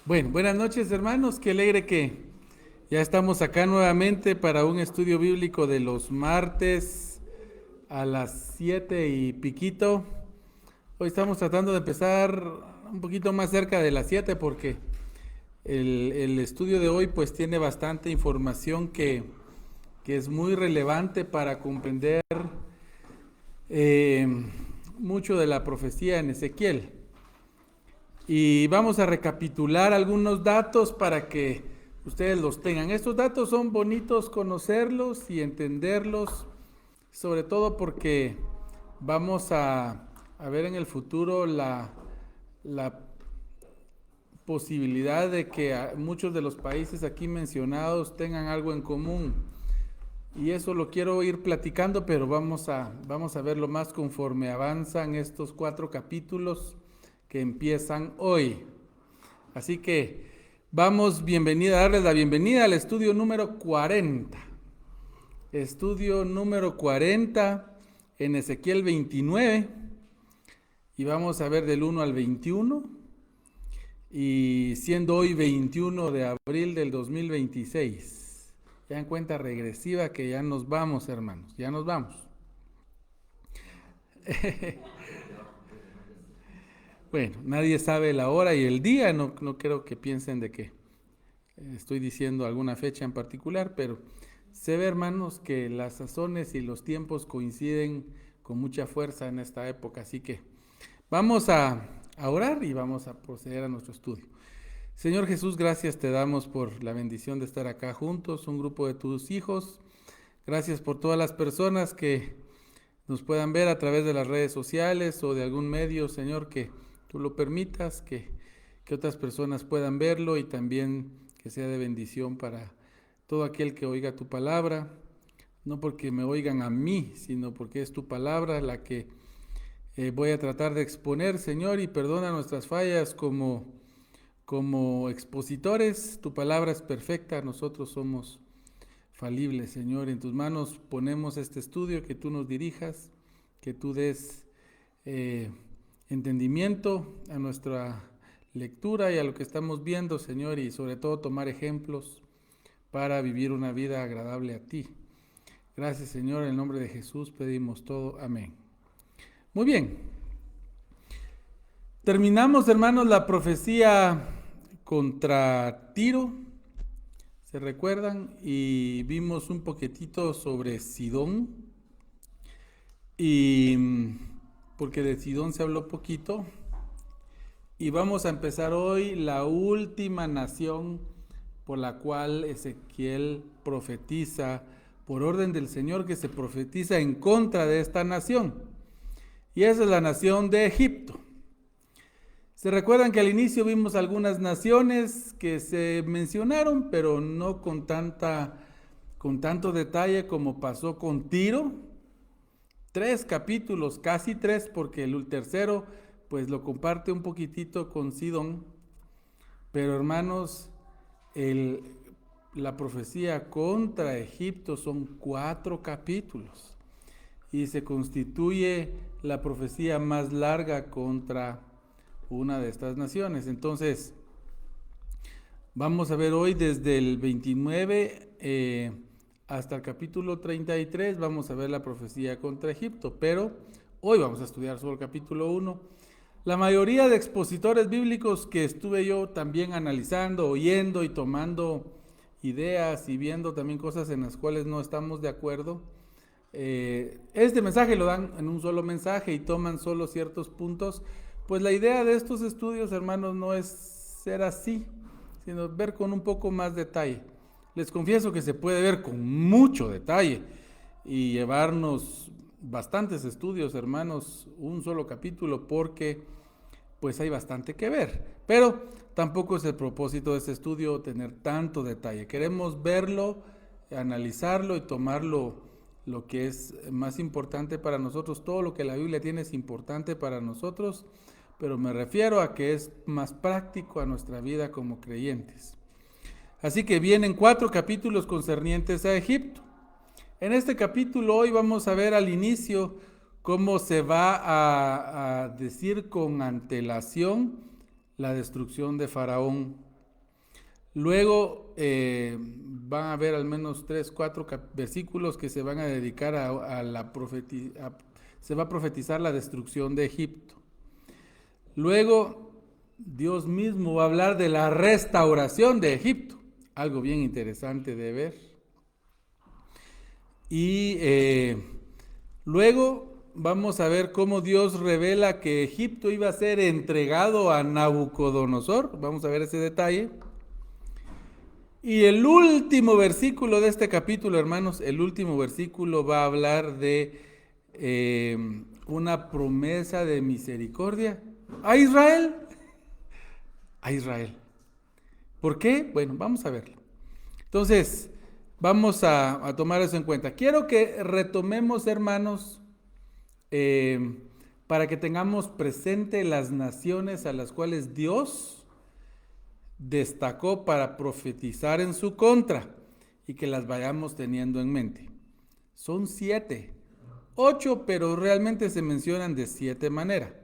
Bueno, buenas noches hermanos, qué alegre que ya estamos acá nuevamente para un estudio bíblico de los martes a las 7 y piquito. Hoy estamos tratando de empezar un poquito más cerca de las 7 porque el estudio de hoy pues tiene bastante información que es muy relevante para comprender mucho de la profecía en Ezequiel. Y vamos a recapitular algunos datos para que ustedes los tengan. Estos datos son bonitos conocerlos y entenderlos, sobre todo porque vamos a ver en el futuro la posibilidad de que muchos de los países aquí mencionados tengan algo en común. Y eso lo quiero ir platicando, pero vamos a verlo más conforme avanzan estos 4 capítulos que empiezan hoy. Así que vamos darles la bienvenida al estudio número 40. Estudio número 40 en Ezequiel 29. Y vamos a ver del 1 al 21. Y siendo hoy 21 de abril del 2026. Ya en cuenta regresiva que ya nos vamos, hermanos. Ya nos vamos. Bueno, nadie sabe la hora y el día, no creo que piensen de que estoy diciendo alguna fecha en particular, pero se ve, hermanos, que las sazones y los tiempos coinciden con mucha fuerza en esta época, así que vamos a orar y vamos a proceder a nuestro estudio. Señor Jesús, gracias te damos por la bendición de estar acá juntos, un grupo de tus hijos. Gracias por todas las personas que nos puedan ver a través de las redes sociales o de algún medio, Señor, que tú lo permitas, que otras personas puedan verlo y también que sea de bendición para todo aquel que oiga tu palabra, no porque me oigan a mí, sino porque es tu palabra la que voy a tratar de exponer, Señor, y perdona nuestras fallas como expositores. Tu palabra es perfecta, nosotros somos falibles, Señor. En tus manos ponemos este estudio, que tú nos dirijas, que tú des entendimiento a nuestra lectura y a lo que estamos viendo, Señor, y sobre todo tomar ejemplos para vivir una vida agradable a ti. Gracias, Señor, en el nombre de Jesús pedimos todo, amén. Muy bien, terminamos, hermanos, la profecía contra Tiro, ¿se recuerdan? Y vimos un poquitito sobre Sidón, y porque de Sidón se habló poquito, y vamos a empezar hoy la última nación por la cual Ezequiel profetiza, por orden del Señor, que se profetiza en contra de esta nación, y esa es la nación de Egipto. Se recuerdan que al inicio vimos algunas naciones que se mencionaron, pero no con tanto detalle como pasó con Tiro. 3 capítulos, casi 3, porque el tercero pues lo comparte un poquitito con Sidón. Pero hermanos, la profecía contra Egipto son 4 capítulos y se constituye la profecía más larga contra una de estas naciones. Entonces, vamos a ver hoy desde el 29 hasta el capítulo 33, vamos a ver la profecía contra Egipto, pero hoy vamos a estudiar solo el capítulo 1. La mayoría de expositores bíblicos que estuve yo también analizando, oyendo y tomando ideas y viendo también cosas en las cuales no estamos de acuerdo, este mensaje lo dan en un solo mensaje y toman solo ciertos puntos. Pues la idea de estos estudios, hermanos, no es ser así, sino ver con un poco más detalle. Les confieso que se puede ver con mucho detalle y llevarnos bastantes estudios, hermanos, un solo capítulo, porque pues hay bastante que ver. Pero tampoco es el propósito de este estudio tener tanto detalle. Queremos verlo, analizarlo y tomarlo lo que es más importante para nosotros. Todo lo que la Biblia tiene es importante para nosotros, pero me refiero a que es más práctico a nuestra vida como creyentes. Así que vienen 4 capítulos concernientes a Egipto. En este capítulo hoy vamos a ver al inicio cómo se va a decir con antelación la destrucción de Faraón. Luego van a haber al menos 3, 4 versículos que se van a dedicar se va a profetizar la destrucción de Egipto. Luego Dios mismo va a hablar de la restauración de Egipto, algo bien interesante de ver. Y luego vamos a ver cómo Dios revela que Egipto iba a ser entregado a Nabucodonosor. Vamos a ver ese detalle. Y el último versículo de este capítulo, hermanos, el último versículo va a hablar de una promesa de misericordia a Israel. A Israel. ¿Por qué? Bueno, vamos a verlo. Entonces, vamos a tomar eso en cuenta. Quiero que retomemos, hermanos, para que tengamos presente las naciones a las cuales Dios destacó para profetizar en su contra y que las vayamos teniendo en mente. Son 7, 8, pero realmente se mencionan de 7 maneras.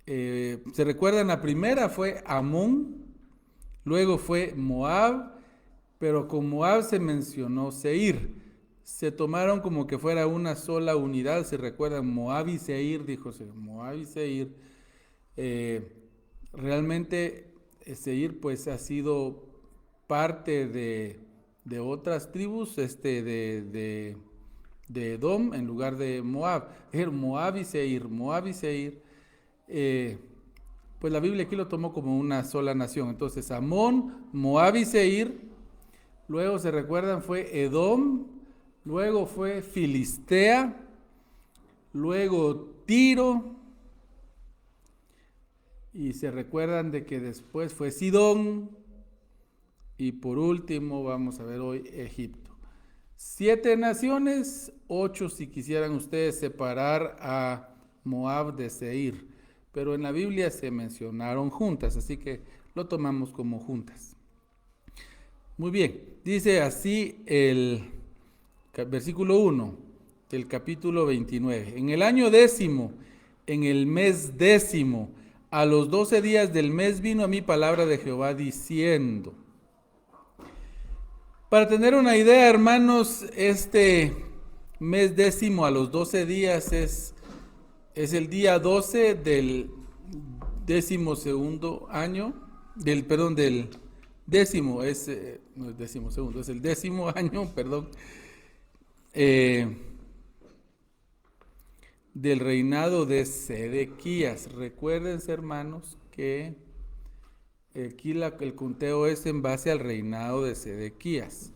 ¿Se recuerdan? La primera fue Amón, luego fue Moab, pero con Moab se mencionó Seir. Se tomaron como que fuera una sola unidad. ¿Se recuerdan? Moab y Seir, dijo Moab y Seir. Realmente Seir pues ha sido parte de otras tribus de Edom en lugar de Moab. Moab y Seir, Moab y Seir. Pues la Biblia aquí lo tomó como una sola nación. Entonces Amón, Moab y Seir. Luego se recuerdan fue Edom. Luego fue Filistea. Luego Tiro. Y se recuerdan de que después fue Sidón. Y por último vamos a ver hoy Egipto. 7 naciones, 8 si quisieran ustedes separar a Moab de Seir. Pero en la Biblia se mencionaron juntas, así que lo tomamos como juntas. Muy bien, dice así el versículo 1 del capítulo 29. En el año 10º, en el mes 10º, a los 12 días del mes vino a mí palabra de Jehová diciendo. Para tener una idea, hermanos, este mes 10º a los 12 días es el día 12 del 12º año, del 10º, no es 12º, es el 10º año, del reinado de Sedequías. Recuérdense, hermanos, que aquí el conteo es en base al reinado de Sedequías.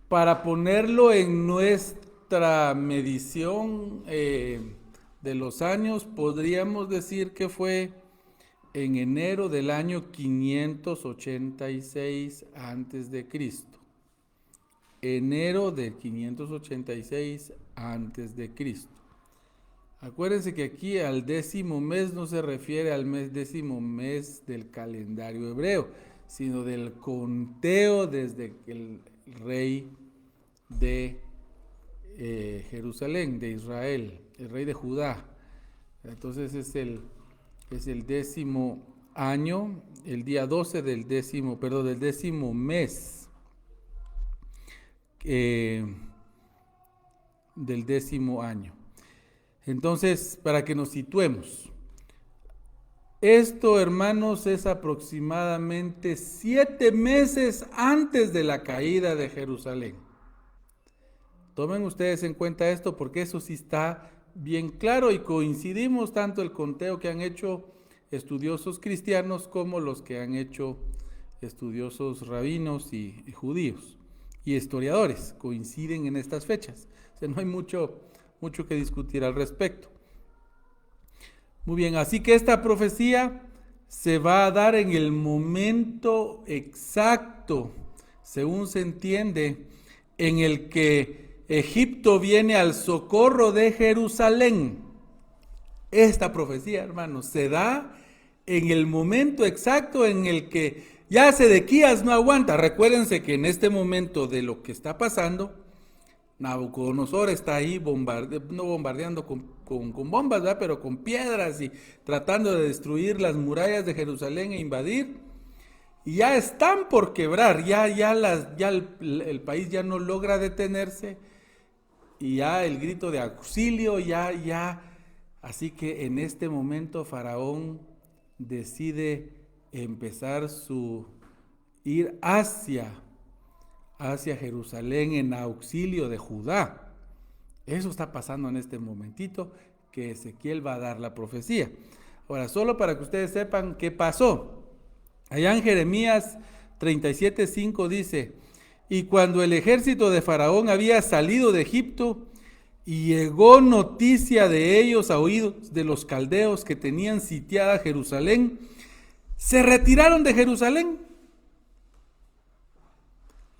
Para ponerlo en nuestra medición de los años, podríamos decir que fue en enero del año 586 antes de Cristo. Enero del 586 antes de Cristo. Acuérdense que aquí al 10º mes no se refiere al 10º mes del calendario hebreo, sino del conteo desde el rey de Jerusalén, de Israel, el rey de Judá. Entonces es el 10º año, el día 12 del 10º mes del 10º año. Entonces, para que nos situemos, esto, hermanos, es aproximadamente 7 meses antes de la caída de Jerusalén. Tomen ustedes en cuenta esto porque eso sí está bien claro y coincidimos tanto el conteo que han hecho estudiosos cristianos como los que han hecho estudiosos rabinos y judíos y historiadores, coinciden en estas fechas. O sea, no hay mucho que discutir al respecto. Muy bien, así que esta profecía se va a dar en el momento exacto, según se entiende, en el que Egipto viene al socorro de Jerusalén. Esta profecía, hermanos, se da en el momento exacto en el que ya Sedequías no aguanta. Recuérdense que en este momento de lo que está pasando, Nabucodonosor está ahí no bombardeando con bombas, ¿verdad? Pero con piedras y tratando de destruir las murallas de Jerusalén e invadir. Y ya están por quebrar, ya el país ya no logra detenerse y ya el grito de auxilio, Así que en este momento Faraón decide empezar ir hacia Jerusalén en auxilio de Judá. Eso está pasando en este momentito que Ezequiel va a dar la profecía. Ahora, solo para que ustedes sepan qué pasó. Allá en Jeremías 37:5 dice: y cuando el ejército de Faraón había salido de Egipto, y llegó noticia de ellos a oídos de los caldeos que tenían sitiada Jerusalén, se retiraron de Jerusalén.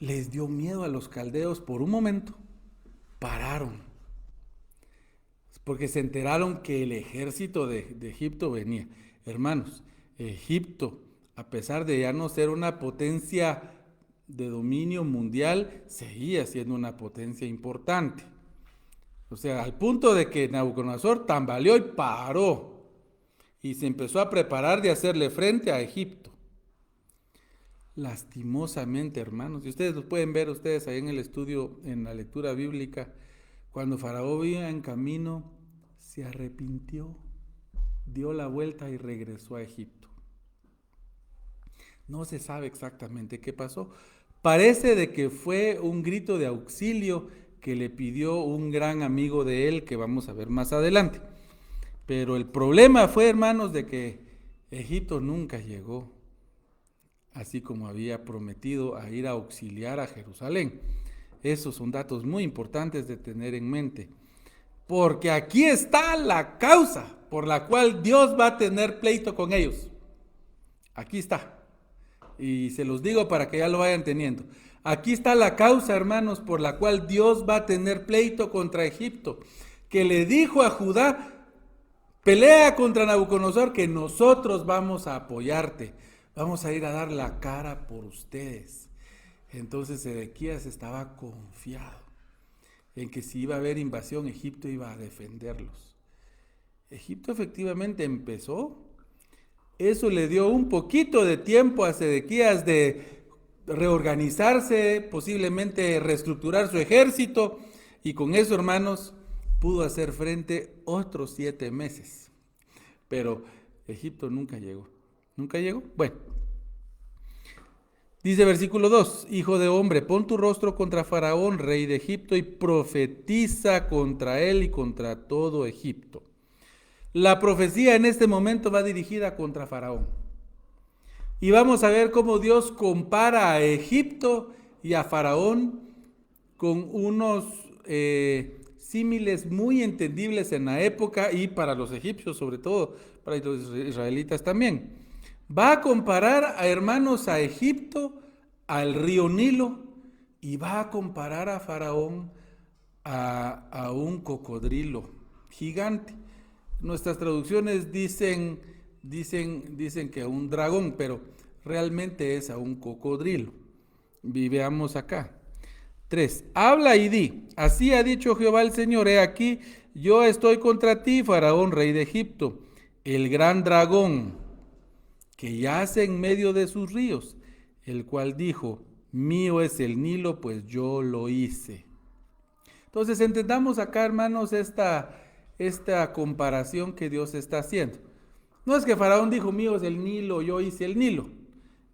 Les dio miedo a los caldeos por un momento, pararon, porque se enteraron que el ejército de Egipto venía. Hermanos, Egipto, a pesar de ya no ser una potencia de dominio mundial, seguía siendo una potencia importante. O sea, al punto de que Nabucodonosor tambaleó y paró y se empezó a preparar de hacerle frente a Egipto. Lastimosamente, hermanos, y ustedes lo pueden ver ustedes ahí en el estudio, en la lectura bíblica, cuando Faraón iba en camino, se arrepintió, dio la vuelta y regresó a Egipto. No se sabe exactamente qué pasó. Parece de que fue un grito de auxilio que le pidió un gran amigo de él, que vamos a ver más adelante. Pero el problema fue, hermanos, de que Egipto nunca llegó, así como había prometido, a ir a auxiliar a Jerusalén. Esos son datos muy importantes de tener en mente, porque aquí está la causa por la cual Dios va a tener pleito con ellos. Aquí está. Y se los digo para que ya lo vayan teniendo. Aquí está la causa, hermanos, por la cual Dios va a tener pleito contra Egipto, que le dijo a Judá: pelea contra Nabucodonosor, que nosotros vamos a apoyarte, vamos a ir a dar la cara por ustedes. Entonces Ezequías estaba confiado en que si iba a haber invasión, Egipto iba a defenderlos. Egipto efectivamente empezó. Eso le dio un poquito de tiempo a Ezequías de reorganizarse, posiblemente reestructurar su ejército, y con eso, hermanos, pudo hacer frente otros 7 meses. Pero Egipto nunca llegó. ¿Nunca llegó? Bueno. Dice versículo 2: hijo de hombre, pon tu rostro contra Faraón, rey de Egipto, y profetiza contra él y contra todo Egipto. La profecía en este momento va dirigida contra Faraón. Y vamos a ver cómo Dios compara a Egipto y a Faraón con unos símiles muy entendibles en la época y para los egipcios, sobre todo para los israelitas también. Va a comparar a hermanos a Egipto, al río Nilo, y va a comparar a Faraón a un cocodrilo gigante. Nuestras traducciones dicen que a un dragón, pero realmente es a un cocodrilo. Veamos acá. 3. Habla y di: así ha dicho Jehová el Señor, he aquí, yo estoy contra ti, Faraón, rey de Egipto, el gran dragón que yace en medio de sus ríos, el cual dijo: mío es el Nilo, pues yo lo hice. Entonces entendamos acá, hermanos, esta comparación que Dios está haciendo. No es que Faraón dijo: mío es el Nilo, yo hice el Nilo.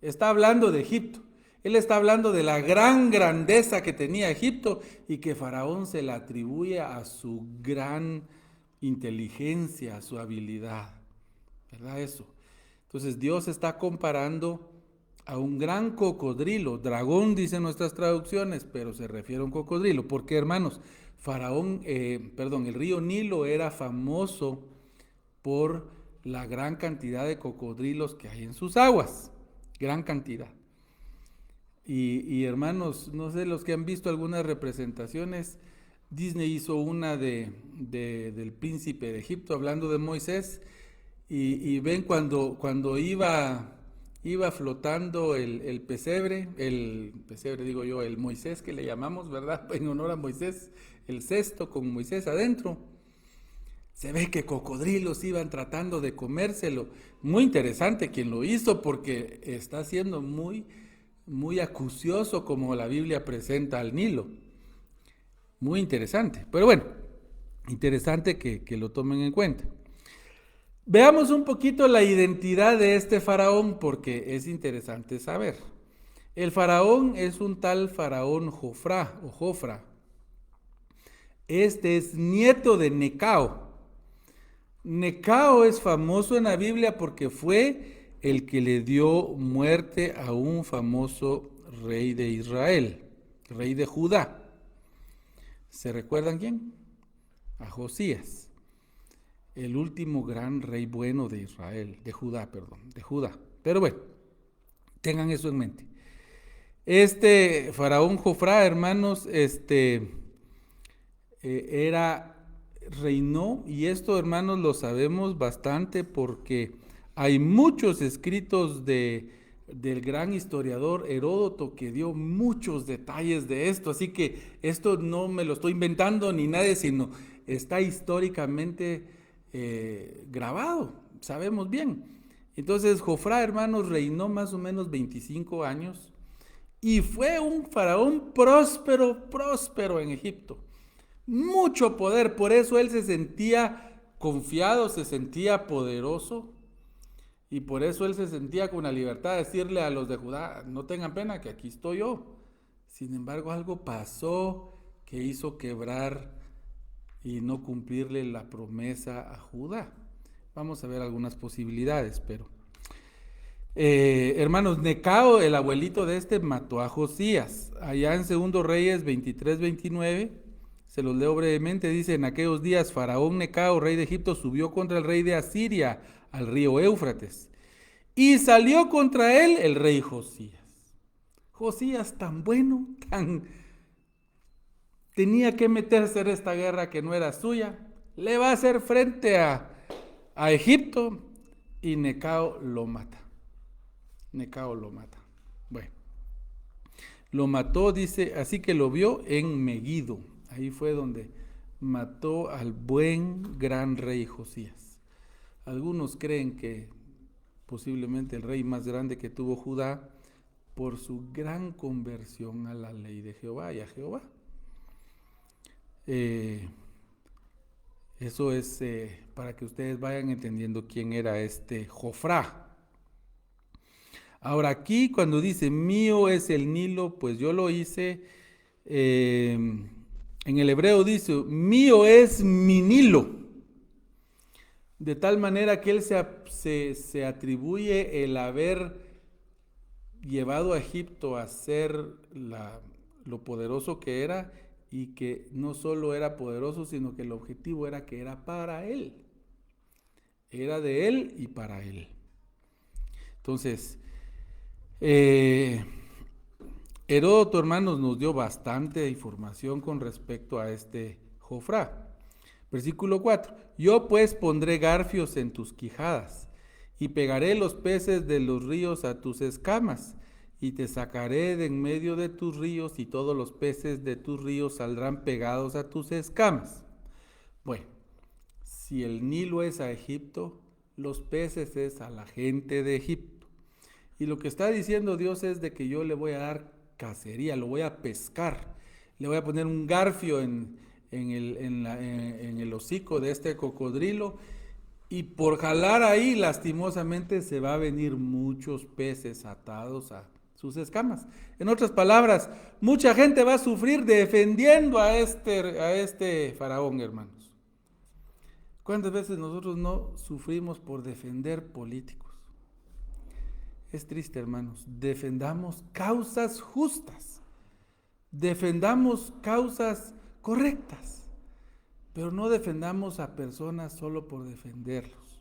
Está hablando de Egipto. Él está hablando de la gran grandeza que tenía Egipto y que Faraón se la atribuye a su gran inteligencia, a su habilidad. ¿Verdad eso? Entonces Dios está comparando a un gran cocodrilo, dragón dicen nuestras traducciones, pero se refiere a un cocodrilo. ¿Por qué, hermanos? El río Nilo era famoso por la gran cantidad de cocodrilos que hay en sus aguas, gran cantidad. Y hermanos, no sé, los que han visto algunas representaciones, Disney hizo una del príncipe de Egipto hablando de Moisés, y ven cuando iba iba flotando el pesebre, digo yo, el Moisés que le llamamos, ¿verdad? En honor a Moisés, el cesto con Moisés adentro. Se ve que cocodrilos iban tratando de comérselo. Muy interesante quien lo hizo porque está siendo muy, muy acucioso como la Biblia presenta al Nilo. Muy interesante. Pero bueno, interesante que lo tomen en cuenta. Veamos un poquito la identidad de este faraón porque es interesante saber. El faraón es un tal faraón Jofra o Jofra. Este es nieto de Necao. Necao es famoso en la Biblia porque fue el que le dio muerte a un famoso rey de Israel, rey de Judá. ¿Se recuerdan quién? A Josías, el último gran rey bueno de Israel, de Judá. Pero bueno, tengan eso en mente. Este faraón Jofra, hermanos, reinó, y esto, hermanos, lo sabemos bastante porque hay muchos escritos del gran historiador Heródoto que dio muchos detalles de esto, así que esto no me lo estoy inventando ni nadie, sino está históricamente grabado, sabemos bien. Entonces Jofra, hermanos, reinó más o menos 25 años y fue un faraón próspero en Egipto. Mucho poder, por eso él se sentía confiado, se sentía poderoso y por eso él se sentía con la libertad de decirle a los de Judá, no tengan pena que aquí estoy yo. Sin embargo, algo pasó que hizo quebrar y no cumplirle la promesa a Judá. Vamos a ver algunas posibilidades, pero hermanos, Necao, el abuelito de este, mató a Josías. Allá en 2 Reyes 23-29, se los leo brevemente, dice: en aquellos días Faraón Necao, rey de Egipto, subió contra el rey de Asiria al río Éufrates, y salió contra él el rey Josías. Josías tan bueno, tenía que meterse en esta guerra que no era suya, le va a hacer frente a Egipto, y Necao lo mata. Bueno, lo mató, dice, así que lo vio en Megido. Ahí fue donde mató al buen gran rey Josías. Algunos creen que posiblemente el rey más grande que tuvo Judá por su gran conversión a la ley de Jehová y a Jehová. Eso es para que ustedes vayan entendiendo quién era este Jofra. Ahora aquí cuando dice mío es el Nilo, pues yo lo hice, en el hebreo dice mío es mi Nilo, de tal manera que él se atribuye el haber llevado a Egipto a ser lo poderoso que era, y que no solo era poderoso, sino que el objetivo era que era para él, era de él y para él. Entonces, Heródoto, hermanos, nos dio bastante información con respecto a este Jofra. Versículo 4: yo pues pondré garfios en tus quijadas, y pegaré los peces de los ríos a tus escamas, y te sacaré de en medio de tus ríos, y todos los peces de tus ríos saldrán pegados a tus escamas. Bueno, si el Nilo es a Egipto, los peces es a la gente de Egipto. Y lo que está diciendo Dios es de que yo le voy a dar cacería, lo voy a pescar, le voy a poner un garfio en el hocico de este cocodrilo, y por jalar ahí lastimosamente se va a venir muchos peces atados a sus escamas. En otras palabras, mucha gente va a sufrir defendiendo a este faraón, hermanos. ¿Cuántas veces nosotros no sufrimos por defender políticos? Es triste, hermanos. Defendamos causas justas, defendamos causas correctas, pero no defendamos a personas solo por defenderlos.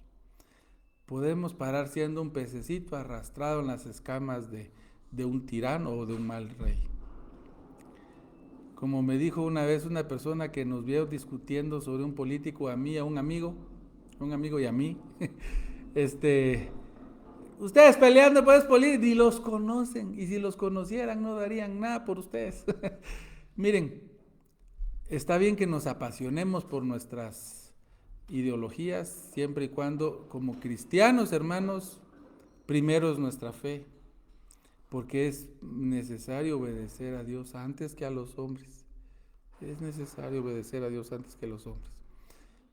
Podemos parar siendo un pececito arrastrado en las escamas de un tirano o de un mal rey. Como me dijo una vez una persona que nos vio discutiendo sobre un político, a mí, a un amigo y a mí, Ustedes peleando pues políticos, ni los conocen. Y si los conocieran no darían nada por ustedes. Miren, está bien que nos apasionemos por nuestras ideologías, siempre y cuando, como cristianos, hermanos, primero es nuestra fe, porque es necesario obedecer a Dios antes que a los hombres. Es necesario obedecer a Dios antes que a los hombres.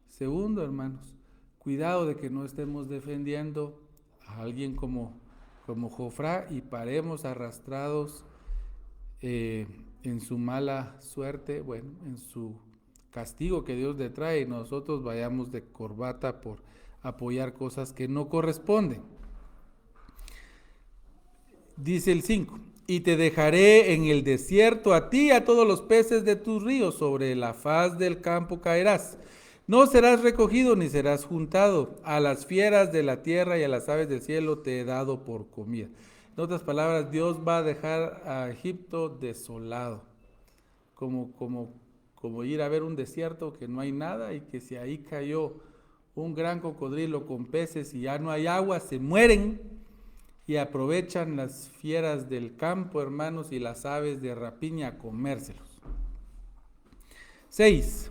Segundo, hermanos, cuidado de que no estemos defendiendo a alguien como Jofrá y paremos arrastrados en su mala suerte, bueno, en su castigo que Dios le trae, y nosotros vayamos de corbata por apoyar cosas que no corresponden. Dice el 5, y te dejaré en el desierto a ti y a todos los peces de tus ríos, sobre la faz del campo caerás. No serás recogido ni serás juntado, a las fieras de la tierra y a las aves del cielo te he dado por comida. En otras palabras, Dios va a dejar a Egipto desolado, como ir a ver un desierto que no hay nada, y que si ahí cayó un gran cocodrilo con peces y ya no hay agua, se mueren, y aprovechan las fieras del campo, hermanos, y las aves de rapiña a comérselos. 6.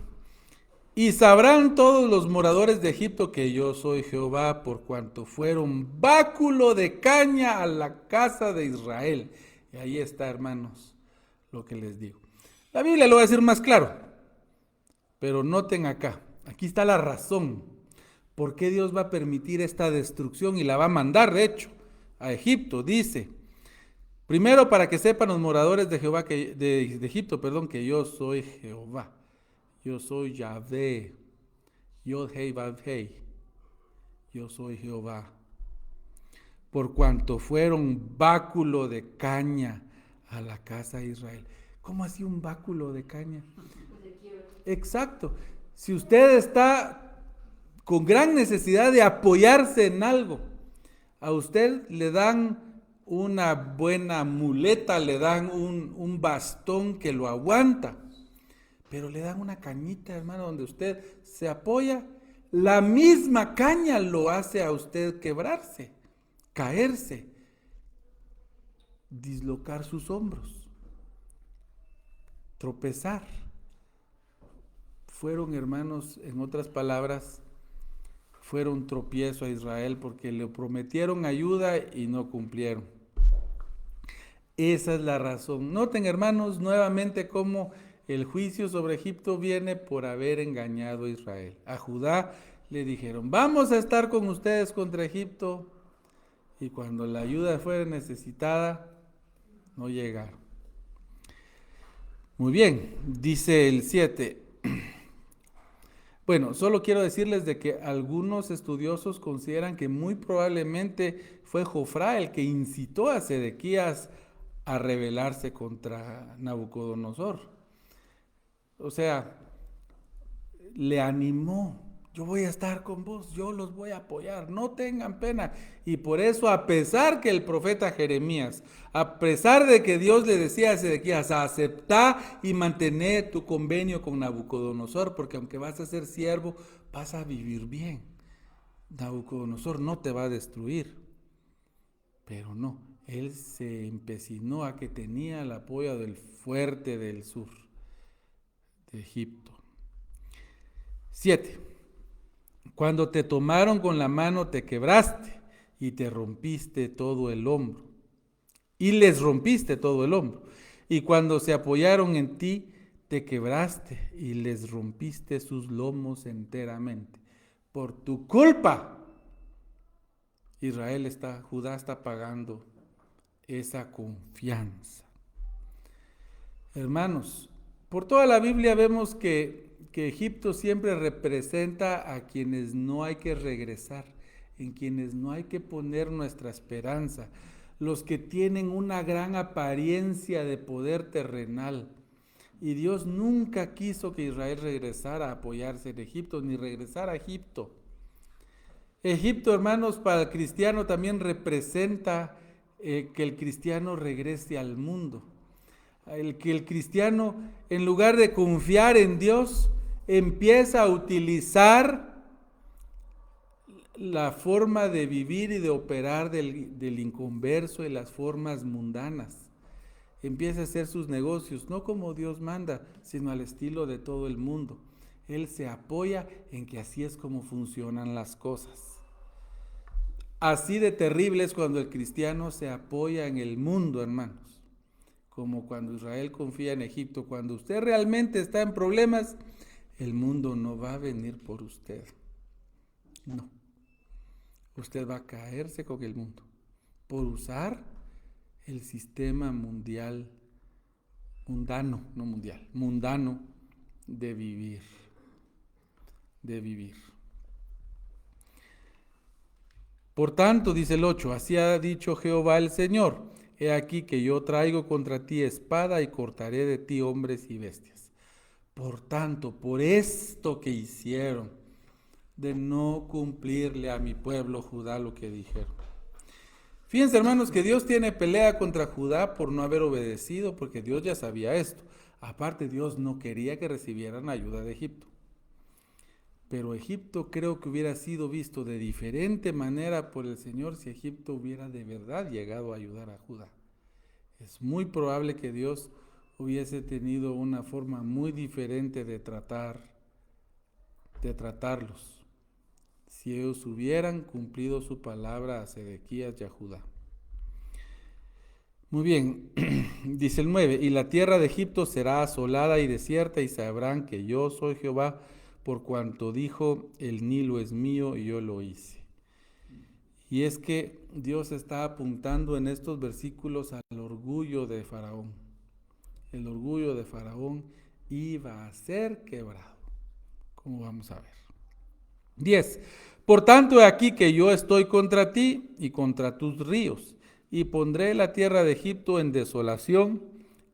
Y sabrán todos los moradores de Egipto que yo soy Jehová, por cuanto fueron báculo de caña a la casa de Israel. Y ahí está, hermanos, lo que les digo. La Biblia lo va a decir más claro, pero noten acá, aquí está la razón por qué Dios va a permitir esta destrucción y la va a mandar, de hecho, a Egipto. Dice, primero, para que sepan los moradores de Jehová de Egipto, que yo soy Jehová. Yo soy Yahvé, Yod-Hei Vav-Hei, yo soy Jehová. Por cuanto fueron báculo de caña a la casa de Israel. ¿Cómo así un báculo de caña? Exacto. Si usted está con gran necesidad de apoyarse en algo, a usted le dan una buena muleta, le dan un bastón que lo aguanta. Pero le dan una cañita, hermano, donde usted se apoya. La misma caña lo hace a usted quebrarse, caerse, dislocar sus hombros, tropezar. Fueron, hermanos, en otras palabras, fueron tropiezo a Israel porque le prometieron ayuda y no cumplieron. Esa es la razón. Noten, hermanos, nuevamente cómo el juicio sobre Egipto viene por haber engañado a Israel. A Judá le dijeron, vamos a estar con ustedes contra Egipto, y cuando la ayuda fuera necesitada, no llegaron. Muy bien, dice el 7. Bueno, solo quiero decirles de que algunos estudiosos consideran que muy probablemente fue Jofrá el que incitó a Sedequías a rebelarse contra Nabucodonosor. O sea, le animó, yo voy a estar con vos, yo los voy a apoyar, no tengan pena. Y por eso, a pesar que el profeta Jeremías, a pesar de que Dios le decía a Sedequías, acepta y mantener tu convenio con Nabucodonosor, porque aunque vas a ser siervo, vas a vivir bien. Nabucodonosor no te va a destruir. Pero no, él se empecinó a que tenía el apoyo del fuerte del sur de Egipto. 7. Cuando te tomaron con la mano te quebraste y te rompiste todo el hombro. Y les rompiste todo el hombro. Y cuando se apoyaron en ti te quebraste y les rompiste sus lomos enteramente. Por tu culpa, Judá está pagando esa confianza. Hermanos, por toda la Biblia vemos que Egipto siempre representa a quienes no hay que regresar, en quienes no hay que poner nuestra esperanza, los que tienen una gran apariencia de poder terrenal. Y Dios nunca quiso que Israel regresara a apoyarse en Egipto, ni regresara a Egipto. Egipto, hermanos, para el cristiano también representa que el cristiano regrese al mundo. Que el cristiano, en lugar de confiar en Dios, empieza a utilizar la forma de vivir y de operar del inconverso y las formas mundanas. Empieza a hacer sus negocios, no como Dios manda, sino al estilo de todo el mundo. Él se apoya en que así es como funcionan las cosas. Así de terrible es cuando el cristiano se apoya en el mundo, hermanos. Como cuando Israel confía en Egipto. Cuando usted realmente está en problemas, el mundo no va a venir por usted. No. Usted va a caerse con el mundo por usar el sistema mundial, mundano de vivir. Por tanto, dice el 8, así ha dicho Jehová el Señor, he aquí que yo traigo contra ti espada y cortaré de ti hombres y bestias. Por tanto, por esto que hicieron, de no cumplirle a mi pueblo Judá lo que dijeron. Fíjense, hermanos, que Dios tiene pelea contra Judá por no haber obedecido, porque Dios ya sabía esto. Aparte, Dios no quería que recibieran ayuda de Egipto. Pero Egipto creo que hubiera sido visto de diferente manera por el Señor si Egipto hubiera de verdad llegado a ayudar a Judá. Es muy probable que Dios hubiese tenido una forma muy diferente de tratarlos, si ellos hubieran cumplido su palabra a Sedequías y a Judá. Muy bien, dice el 9, y la tierra de Egipto será asolada y desierta, y sabrán que yo soy Jehová, por cuanto dijo, el Nilo es mío y yo lo hice. Y es que Dios está apuntando en estos versículos al orgullo de Faraón. El orgullo de Faraón iba a ser quebrado, como vamos a ver. 10. Por tanto, he aquí que yo estoy contra ti y contra tus ríos, y pondré la tierra de Egipto en desolación,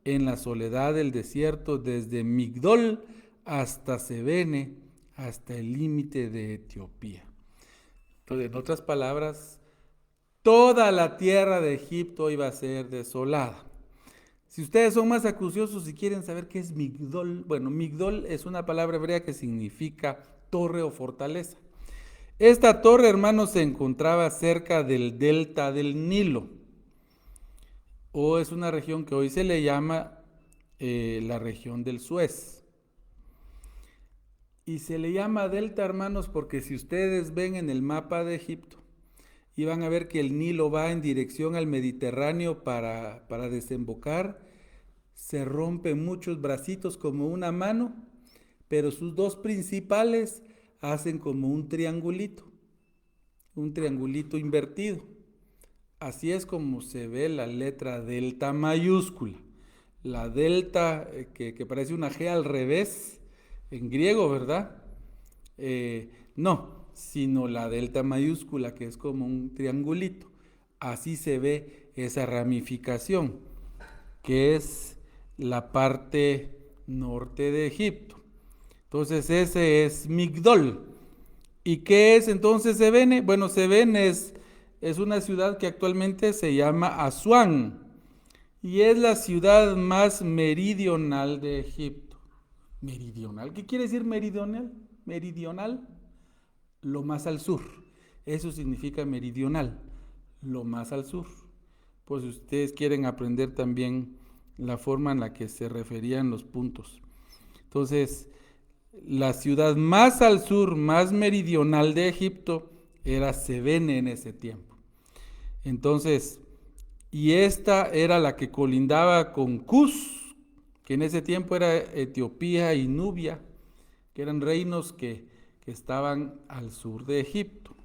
en la soledad del desierto, desde Migdol hasta Sebene, hasta el límite de Etiopía. Entonces, en otras palabras, toda la tierra de Egipto iba a ser desolada. Si ustedes son más acuciosos y quieren saber qué es Migdol, bueno, Migdol es una palabra hebrea que significa torre o fortaleza. Esta torre, hermanos, se encontraba cerca del delta del Nilo, o es una región que hoy se le llama la región del Suez. Y se le llama delta, hermanos, porque si ustedes ven en el mapa de Egipto, y van a ver que el Nilo va en dirección al Mediterráneo para desembocar, se rompen muchos bracitos como una mano, pero sus dos principales hacen como un triangulito invertido. Así es como se ve la letra delta mayúscula. La delta que parece una G al revés, en griego, ¿verdad? No, sino la delta mayúscula, que es como un triangulito. Así se ve esa ramificación, que es la parte norte de Egipto. Entonces ese es Migdol. ¿Y qué es entonces Sebene? Bueno, Sebene es una ciudad que actualmente se llama Asuán y es la ciudad más meridional de Egipto. ¿Meridional? ¿Qué quiere decir meridional? Meridional, lo más al sur. Eso significa meridional, lo más al sur. Pues si ustedes quieren aprender también la forma en la que se referían los puntos. Entonces, la ciudad más al sur, más meridional de Egipto, era Sebene en ese tiempo. Entonces, y esta era la que colindaba con Cus, que en ese tiempo era Etiopía y Nubia, que eran reinos que estaban al sur de Egipto.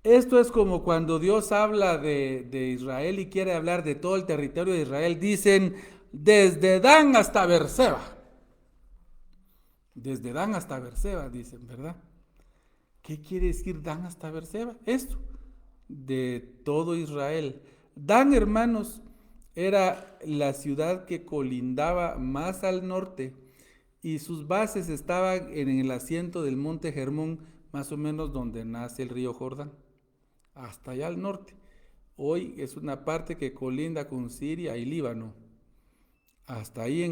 Esto es como cuando Dios habla de Israel y quiere hablar de todo el territorio de Israel. Dicen, desde Dan hasta Beerseba. Desde Dan hasta Beerseba, dicen, ¿verdad? ¿Qué quiere decir Dan hasta Beerseba? Esto, de todo Israel. Dan, hermanos, era la ciudad que colindaba más al norte y sus bases estaban en el asiento del monte Hermón, más o menos donde nace el río Jordán, hasta allá al norte. Hoy es una parte que colinda con Siria y Líbano. Hasta ahí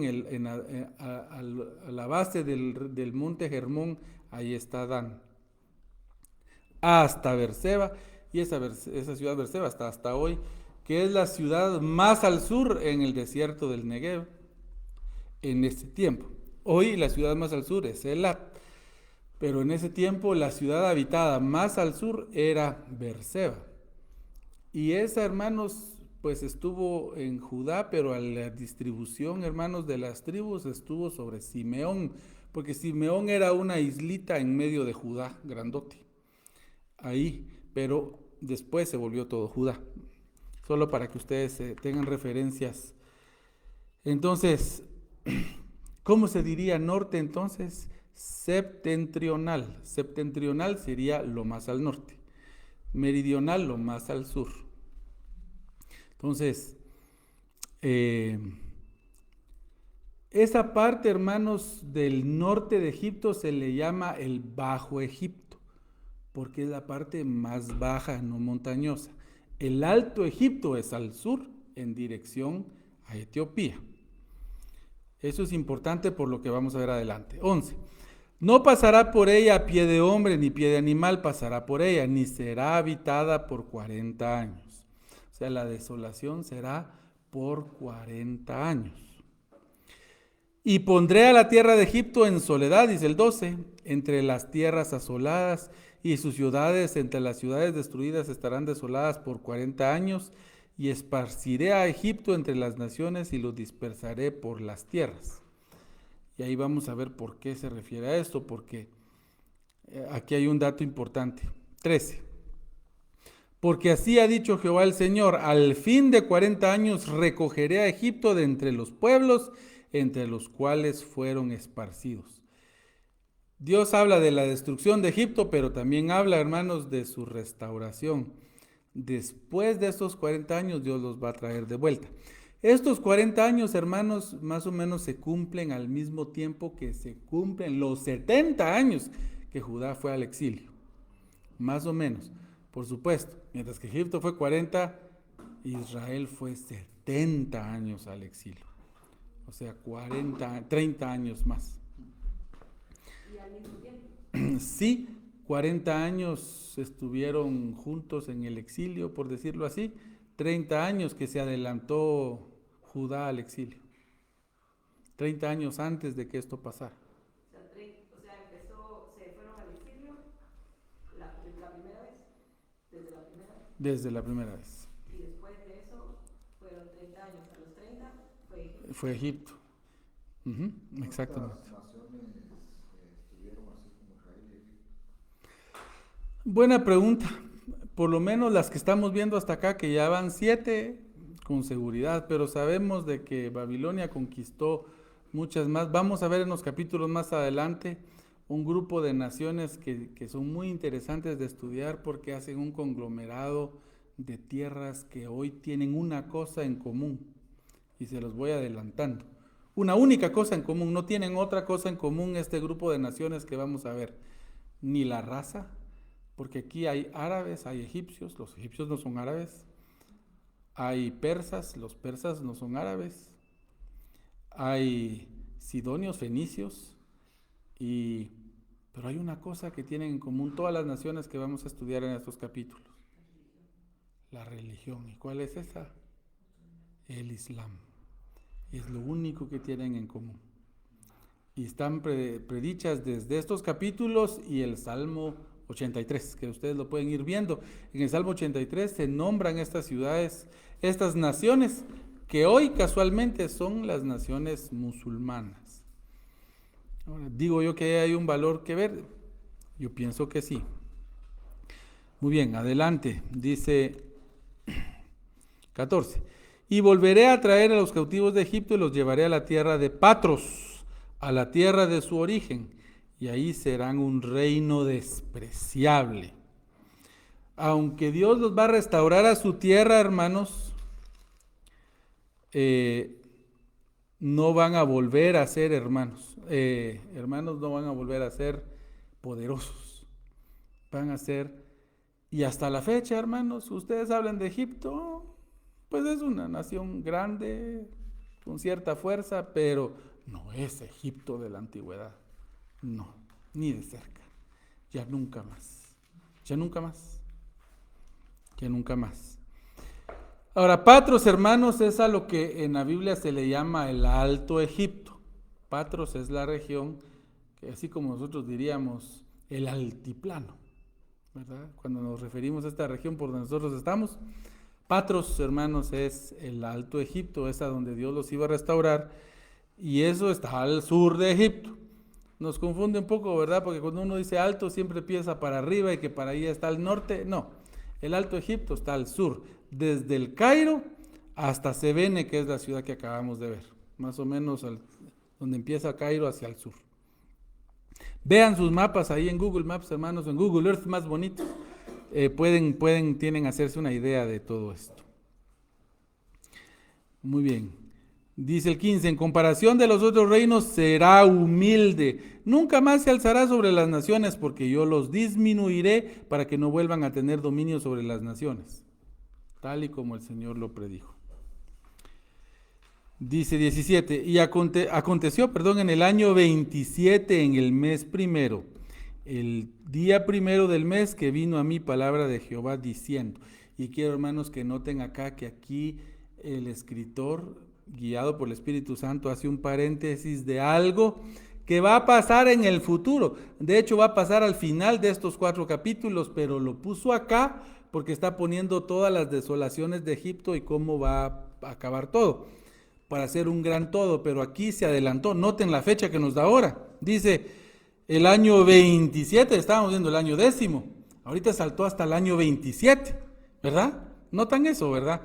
a la base del monte Hermón, ahí está Dan. hasta Beerseba, y esa ciudad Beerseba está hasta hoy, que es la ciudad más al sur en el desierto del Negev en este tiempo. Hoy la ciudad más al sur es Elat, pero en ese tiempo la ciudad habitada más al sur era Beerseba. Y esa, hermanos, pues estuvo en Judá, pero a la distribución, hermanos, de las tribus estuvo sobre Simeón, porque Simeón era una islita en medio de Judá, grandote, ahí, pero después se volvió todo Judá, solo para que ustedes tengan referencias. Entonces, ¿cómo se diría norte entonces? Septentrional. Septentrional sería lo más al norte, meridional lo más al sur. Entonces, esa parte, hermanos, del norte de Egipto se le llama el Bajo Egipto, porque es la parte más baja, no montañosa. El Alto Egipto es al sur, en dirección a Etiopía. Eso es importante por lo que vamos a ver adelante. 11. No pasará por ella pie de hombre ni pie de animal pasará por ella, ni será habitada por 40 años. O sea, la desolación será por 40 años. Y pondré a la tierra de Egipto en soledad, dice el 12, entre las tierras asoladas, y sus ciudades entre las ciudades destruidas estarán desoladas por 40 años, y esparciré a Egipto entre las naciones y lo dispersaré por las tierras. Y ahí vamos a ver por qué se refiere a esto, porque aquí hay un dato importante. 13. Porque así ha dicho Jehová el Señor, al fin de 40 años recogeré a Egipto de entre los pueblos entre los cuales fueron esparcidos. Dios habla de la destrucción de Egipto, pero también habla, hermanos, de su restauración. Después de estos 40 años, Dios los va a traer de vuelta. Estos 40 años, hermanos, más o menos se cumplen al mismo tiempo que se cumplen los 70 años que Judá fue al exilio. Más o menos, por supuesto. Mientras que Egipto fue 40, Israel fue 70 años al exilio. O sea, 30 años más. ¿Y al mismo tiempo? Sí, 40 años estuvieron juntos en el exilio, por decirlo así. 30 años que se adelantó Judá al exilio. 30 años antes de que esto pasara. Se fueron al exilio la primera vez, desde la primera vez. Y después de eso fueron 30 años. A los 30 fue Egipto. Exactamente. ¿Cuántas naciones estuvieron así como Israel y Egipto? Buena pregunta. Por lo menos las que estamos viendo hasta acá, que ya van 7 con seguridad, pero sabemos de que Babilonia conquistó muchas más. Vamos a ver en los capítulos más adelante un grupo de naciones que son muy interesantes de estudiar porque hacen un conglomerado de tierras que hoy tienen una cosa en común, y se los voy adelantando. Una única cosa en común, no tienen otra cosa en común este grupo de naciones que vamos a ver, ni la raza, porque aquí hay árabes, hay egipcios, los egipcios no son árabes, hay persas, los persas no son árabes, hay sidonios, fenicios, pero hay una cosa que tienen en común todas las naciones que vamos a estudiar en estos capítulos: la religión. ¿Y cuál es esa? El Islam. Es lo único que tienen en común. Y están predichas desde estos capítulos y el Salmo 83, que ustedes lo pueden ir viendo. En el Salmo 83 se nombran estas ciudades, estas naciones, que hoy casualmente son las naciones musulmanas. Ahora, digo yo que hay un valor que ver. Yo pienso que sí. Muy bien, adelante. Dice 14. Y volveré a traer a los cautivos de Egipto y los llevaré a la tierra de Patros, a la tierra de su origen, y ahí serán un reino despreciable. Aunque Dios los va a restaurar a su tierra, hermanos, no van a volver a ser hermanos. Hermanos no van a volver a ser poderosos. Van a ser, y hasta la fecha, hermanos, ustedes hablan de Egipto, pues es una nación grande, con cierta fuerza, pero no es Egipto de la antigüedad. No, ni de cerca. Ya nunca más. Ya nunca más. Que nunca más. Ahora, Patros, hermanos, es a lo que en la Biblia se le llama el Alto Egipto. Patros es la región que, así como nosotros diríamos, el altiplano, ¿verdad? Cuando nos referimos a esta región por donde nosotros estamos, Patros, hermanos, es el Alto Egipto, es a donde Dios los iba a restaurar, y eso está al sur de Egipto. Nos confunde un poco, ¿verdad? Porque cuando uno dice alto siempre piensa para arriba y que para ahí está el norte. No, el Alto Egipto está al sur, desde el Cairo hasta Sebene, que es la ciudad que acabamos de ver, más o menos donde empieza Cairo hacia el sur. Vean sus mapas ahí en Google Maps, hermanos, en Google Earth más bonitos. Tienen hacerse una idea de todo esto. Muy bien. Dice el 15, en comparación de los otros reinos será humilde. Nunca más se alzará sobre las naciones, porque yo los disminuiré para que no vuelvan a tener dominio sobre las naciones. Tal y como el Señor lo predijo. Dice 17, y aconteció, en el año 27, en el mes primero, el día primero del mes, que vino a mí palabra de Jehová diciendo. Y quiero, hermanos, que noten acá que aquí el escritor, guiado por el Espíritu Santo, hace un paréntesis de algo que va a pasar en el futuro. De hecho, va a pasar al final de estos 4 capítulos, pero lo puso acá porque está poniendo todas las desolaciones de Egipto y cómo va a acabar todo, para hacer un gran todo, pero aquí se adelantó. Noten la fecha que nos da ahora. Dice, el año 27, estábamos viendo el año 10º, ahorita saltó hasta el año 27, ¿verdad? Notan eso, ¿verdad?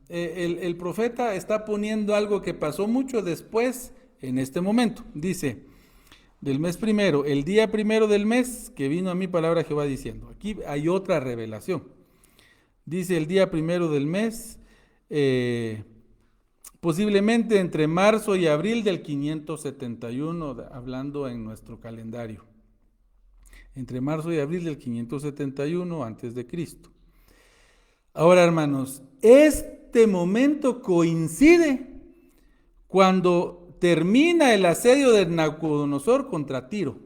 El profeta está poniendo algo que pasó mucho después en este momento. Dice, del mes primero, el día primero del mes, que vino a mí palabra de Jehová diciendo. Aquí hay otra revelación. Dice el día primero del mes, posiblemente entre marzo y abril del 571, hablando en nuestro calendario. Entre marzo y abril del 571 antes de Cristo. Ahora, hermanos, este momento coincide cuando termina el asedio de Nabucodonosor contra Tiro.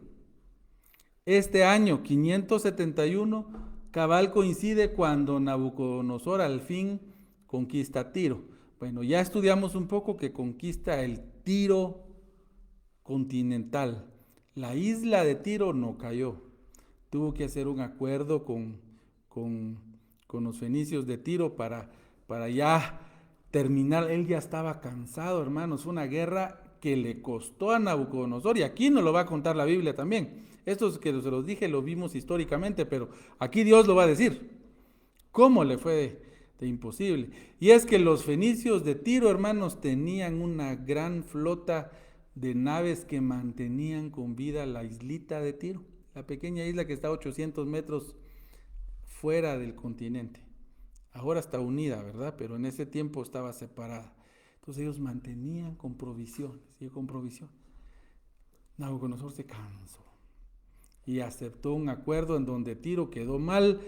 Este año 571 cabal coincide cuando Nabucodonosor al fin conquista Tiro. Bueno, ya estudiamos un poco que conquista el Tiro continental. La isla de Tiro no cayó. Tuvo que hacer un acuerdo con los fenicios de Tiro para ya terminar. Él ya estaba cansado, hermanos. Una guerra que le costó a Nabucodonosor, y aquí nos lo va a contar la Biblia también. Esto que se los dije lo vimos históricamente, pero aquí Dios lo va a decir. ¿Cómo le fue de imposible? Y es que los fenicios de Tiro, hermanos, tenían una gran flota de naves que mantenían con vida la islita de Tiro, la pequeña isla que está a 800 metros fuera del continente. Ahora está unida, ¿verdad? Pero en ese tiempo estaba separada. Entonces ellos mantenían con provisiones, y con provisión. Nabucodonosor se cansó y aceptó un acuerdo en donde Tiro quedó mal,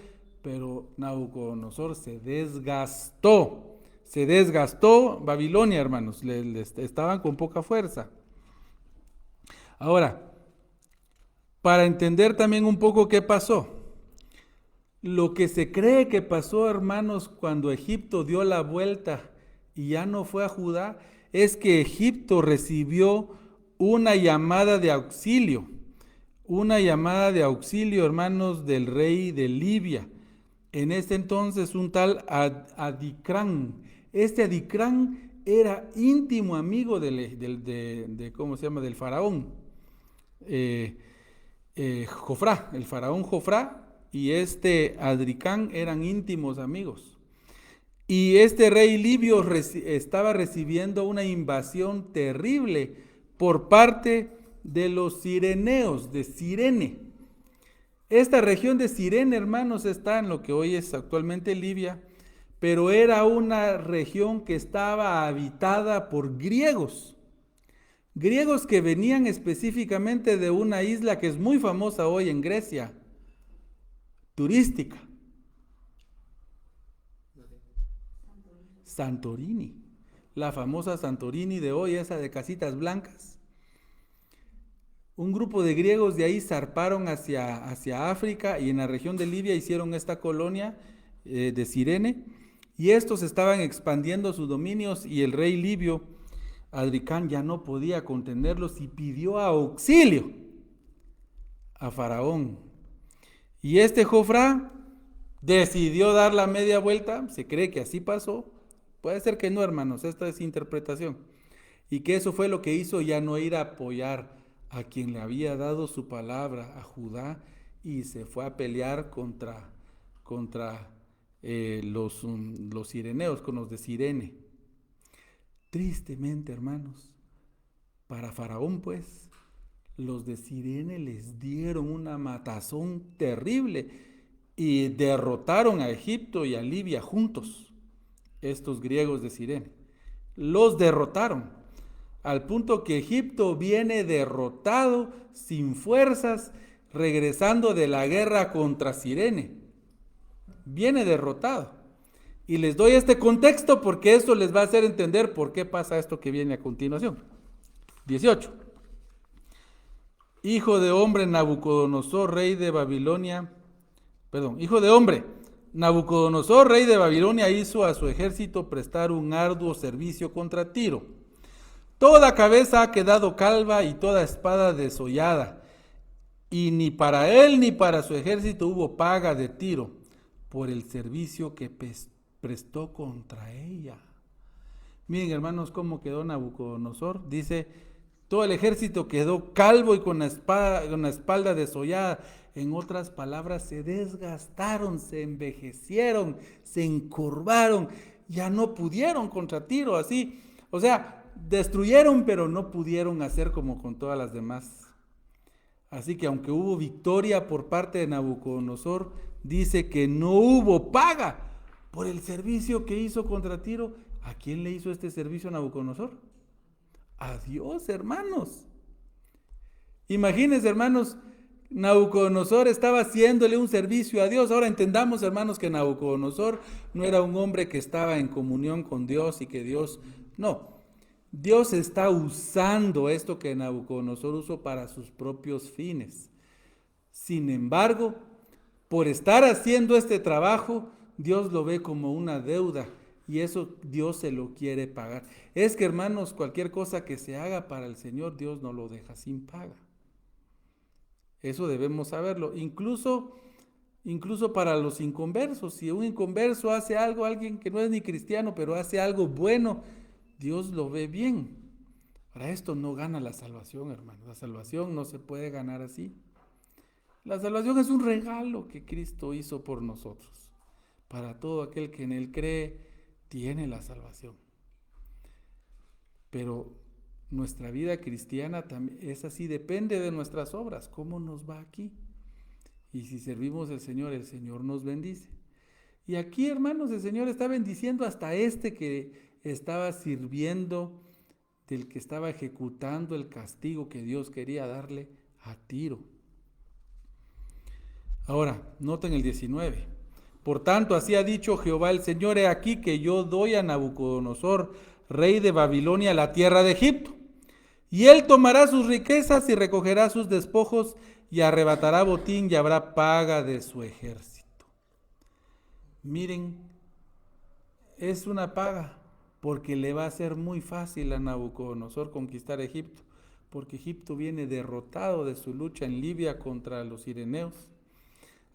pero Nabucodonosor se desgastó. Babilonia, hermanos, estaban con poca fuerza. Ahora, para entender también un poco qué pasó, lo que se cree que pasó, hermanos, cuando Egipto dio la vuelta y ya no fue a Judá, es que Egipto recibió una llamada de auxilio, hermanos, del rey de Libia. En ese entonces un tal Adicrán. Este Adicrán era íntimo amigo del faraón Jofrá. El faraón Jofrá y este Adricán eran íntimos amigos. Y este rey libio estaba recibiendo una invasión terrible por parte de los cireneos, de Cirene. Esta región de Cirene, hermanos, está en lo que hoy es actualmente Libia, pero era una región que estaba habitada por griegos que venían específicamente de una isla que es muy famosa hoy en Grecia, turística. Santorini, la famosa Santorini de hoy, esa de casitas blancas. un grupo de griegos de ahí zarparon hacia África y en la región de Libia hicieron esta colonia de Cirene, y estos estaban expandiendo sus dominios y el rey libio Adricán ya no podía contenerlos y pidió auxilio a Faraón. Y este Jofrá decidió dar la media vuelta, se cree que así pasó, puede ser que no, hermanos, esta es interpretación, y que eso fue lo que hizo ya no ir a apoyar a quien le había dado su palabra, a Judá, y se fue a pelear contra los cireneos, con los de Cirene. Tristemente, hermanos, para Faraón, pues, los de Cirene les dieron una matazón terrible y derrotaron a Egipto y a Libia juntos, estos griegos de Cirene. Los derrotaron, al punto que Egipto viene derrotado, sin fuerzas, regresando de la guerra contra Cirene. Viene derrotado. Y les doy este contexto porque esto les va a hacer entender por qué pasa esto que viene a continuación. 18. Hijo de hombre, Nabucodonosor, rey de Babilonia, Nabucodonosor, rey de Babilonia, hizo a su ejército prestar un arduo servicio contra Tiro. Toda cabeza ha quedado calva y toda espada desollada, y ni para él ni para su ejército hubo paga de Tiro por el servicio que prestó contra ella. Miren, hermanos, cómo quedó Nabucodonosor. Dice, todo el ejército quedó calvo y con la espalda desollada. En otras palabras, se desgastaron, se envejecieron, se encorvaron, ya no pudieron contra Tiro, así. O sea, destruyeron, pero no pudieron hacer como con todas las demás. Así que aunque hubo victoria por parte de Nabucodonosor, dice que no hubo paga por el servicio que hizo contra Tiro. ¿A quién le hizo este servicio Nabucodonosor? A Dios, hermanos. Imagínense, hermanos, Nabucodonosor estaba haciéndole un servicio a Dios. Ahora entendamos, hermanos, que Nabucodonosor no era un hombre que estaba en comunión con Dios y que Dios... No, Dios está usando esto que Nabucodonosor usó para sus propios fines. Sin embargo, por estar haciendo este trabajo, Dios lo ve como una deuda y eso Dios se lo quiere pagar. Es que, hermanos, cualquier cosa que se haga para el Señor, Dios no lo deja sin paga. Eso debemos saberlo. Incluso para los inconversos. Si un inconverso hace algo, alguien que no es ni cristiano, pero hace algo bueno, Dios lo ve bien. Para esto no gana la salvación, hermano. La salvación no se puede ganar así. La salvación es un regalo que Cristo hizo por nosotros. Para todo aquel que en Él cree, tiene la salvación. Pero nuestra vida cristiana también es así, depende de nuestras obras, cómo nos va aquí. Y si servimos al Señor, el Señor nos bendice. Y aquí, hermanos, el Señor está bendiciendo hasta este que estaba sirviendo, del que estaba ejecutando el castigo que Dios quería darle a Tiro. Ahora, noten el 19. Por tanto, así ha dicho Jehová el Señor, he aquí que yo doy a Nabucodonosor, rey de Babilonia, la tierra de Egipto. Y él tomará sus riquezas y recogerá sus despojos y arrebatará botín y habrá paga de su ejército. Miren, es una paga porque le va a ser muy fácil a Nabucodonosor conquistar Egipto, porque Egipto viene derrotado de su lucha en Libia contra los cireneos.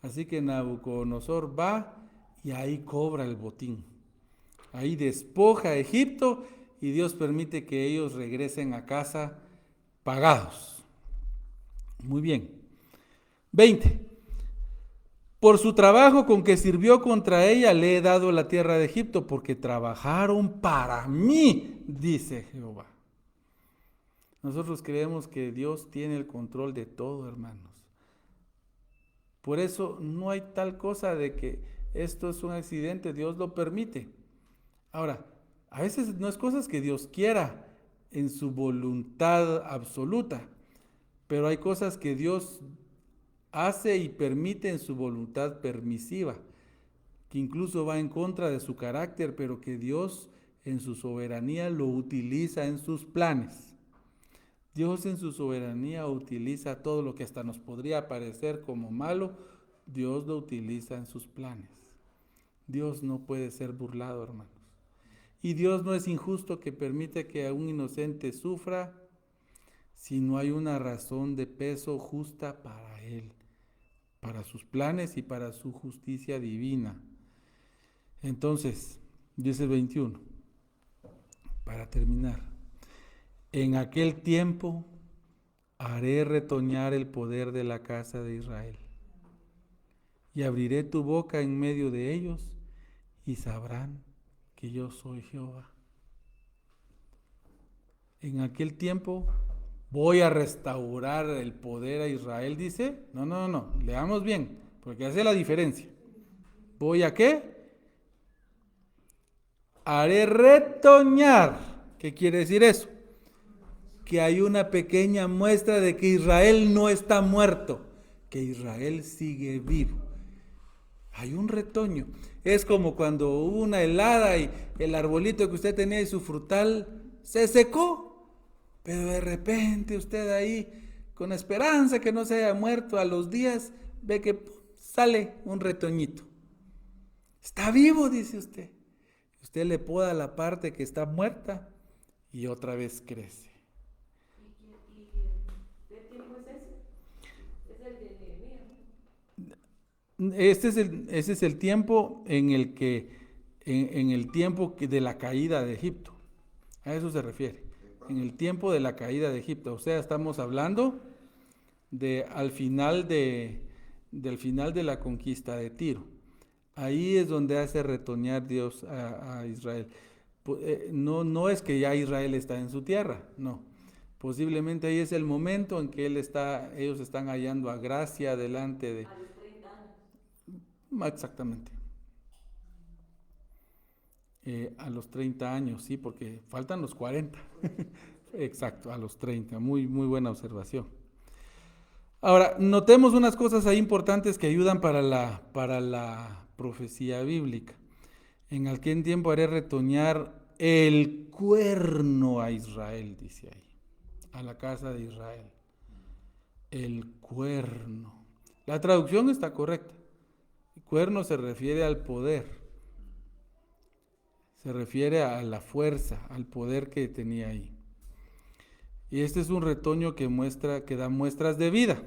Así que Nabucodonosor va y ahí cobra el botín. Ahí despoja a Egipto y Dios permite que ellos regresen a casa pagados. Muy bien. 20. Por su trabajo con que sirvió contra ella le he dado la tierra de Egipto, porque trabajaron para mí, dice Jehová. Nosotros creemos que Dios tiene el control de todo, hermanos. Por eso no hay tal cosa de que esto es un accidente, Dios lo permite. Ahora, a veces no es cosas que Dios quiera en su voluntad absoluta, pero hay cosas que Dios hace y permite en su voluntad permisiva, que incluso va en contra de su carácter, pero que Dios en su soberanía lo utiliza en sus planes. Dios en su soberanía utiliza todo lo que hasta nos podría parecer como malo, Dios lo utiliza en sus planes. Dios no puede ser burlado, hermanos. Y Dios no es injusto que permite que a un inocente sufra si no hay una razón de peso justa para él, para sus planes y para su justicia divina. Entonces, dice el 21, para terminar, en aquel tiempo haré retoñar el poder de la casa de Israel y abriré tu boca en medio de ellos y sabrán que yo soy Jehová. En aquel tiempo voy a restaurar el poder a Israel, dice. No, leamos bien, porque hace la diferencia. ¿Voy a qué? Haré retoñar. ¿Qué quiere decir eso? Que hay una pequeña muestra de que Israel no está muerto, que Israel sigue vivo. Hay un retoño. Es como cuando hubo una helada y el arbolito que usted tenía y su frutal se secó, pero de repente usted ahí, con esperanza que no se haya muerto, a los días ve que sale un retoñito. Está vivo, dice usted. Usted le poda la parte que está muerta y otra vez crece. ¿Qué tiempo es ese? Es el de Nehemías. Ese es el tiempo en el tiempo de la caída de Egipto. A eso se refiere. En el tiempo de la caída de Egipto. O sea, estamos hablando del final de la conquista de Tiro. Ahí es donde hace retoñar Dios a Israel. No es que ya Israel está en su tierra, no. Posiblemente ahí es el momento en que ellos están hallando a gracia delante de... A los 30 años. Exactamente. A los 30 años, sí, porque faltan los 40. Exacto, a los 30. Muy, muy buena observación. Ahora, notemos unas cosas ahí importantes que ayudan para la profecía bíblica. En aquel tiempo haré retoñar el cuerno a Israel, dice ahí, a la casa de Israel. El cuerno. La traducción está correcta. El cuerno se refiere al poder, se refiere a la fuerza, al poder que tenía ahí. Y este es un retoño que da muestras de vida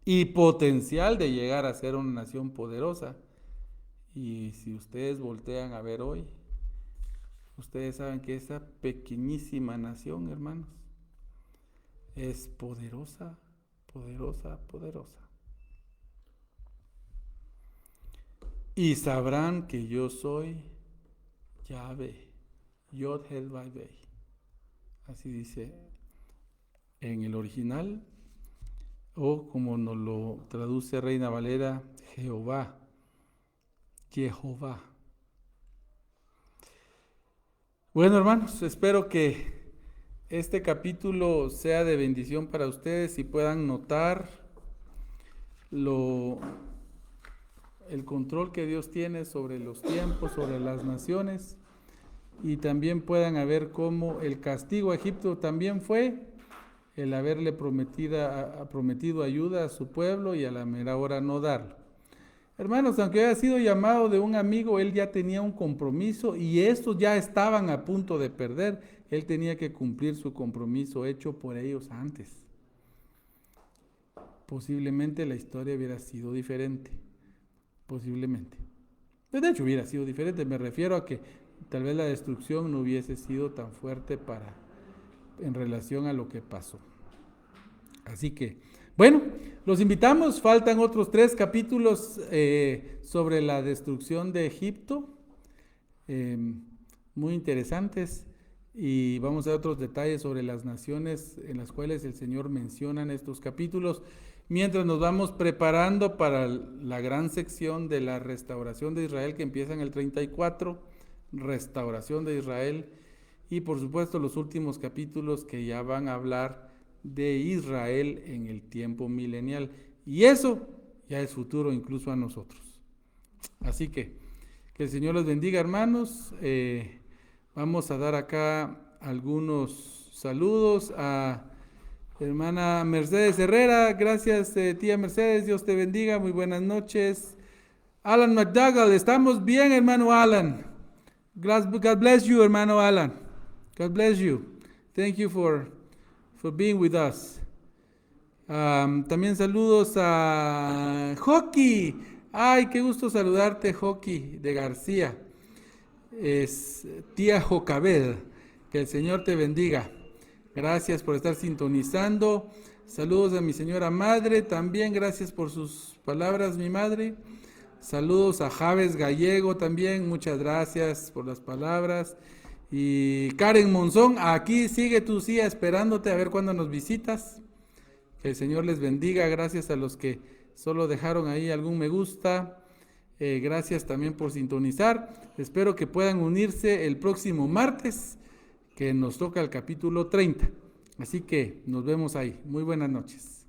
y potencial de llegar a ser una nación poderosa. Y si ustedes voltean a ver hoy, ustedes saben que esa pequeñísima nación, hermanos, es poderosa, poderosa, poderosa. Y sabrán que yo soy Yahvé, Yod Hel Vav Hei. Así dice en el original, o como nos lo traduce Reina Valera, Jehová. Bueno, hermanos, espero que este capítulo sea de bendición para ustedes y puedan notar el control que Dios tiene sobre los tiempos, sobre las naciones, y también puedan ver cómo el castigo a Egipto también fue el haberle prometido ayuda a su pueblo y a la mera hora no darlo. Hermanos, aunque haya sido llamado de un amigo, él ya tenía un compromiso y estos ya estaban a punto de perder. Él tenía que cumplir su compromiso hecho por ellos antes. Posiblemente la historia hubiera sido diferente. Posiblemente. De hecho, hubiera sido diferente. Me refiero a que tal vez la destrucción no hubiese sido tan fuerte en relación a lo que pasó. Así que, bueno, los invitamos. Faltan otros 3 capítulos sobre la destrucción de Egipto, muy interesantes, y vamos a ver otros detalles sobre las naciones en las cuales el Señor menciona en estos capítulos, mientras nos vamos preparando para la gran sección de la restauración de Israel que empieza en el 34, restauración de Israel, y por supuesto los últimos capítulos que ya van a hablar de Israel en el tiempo milenial, y eso ya es futuro incluso a nosotros. Así que el Señor los bendiga, hermanos. Vamos a dar acá algunos saludos a Hermana Mercedes Herrera, gracias tía Mercedes, Dios te bendiga, muy buenas noches. Alan McDougall, estamos bien hermano Alan. God bless you hermano Alan. God bless you. Thank you for being with us. También saludos a Jockey. Ay, qué gusto saludarte Jockey de García. Es tía Jocabed. Que el Señor te bendiga. Gracias por estar sintonizando. Saludos a mi señora madre. También gracias por sus palabras, mi madre. Saludos a Javes Gallego también. Muchas gracias por las palabras. Y Karen Monzón, aquí sigue tu silla esperándote a ver cuándo nos visitas. Que el Señor les bendiga. Gracias a los que solo dejaron ahí algún me gusta. Gracias también por sintonizar. Espero que puedan unirse el próximo martes, que nos toca el capítulo 30. Así que nos vemos ahí. Muy buenas noches.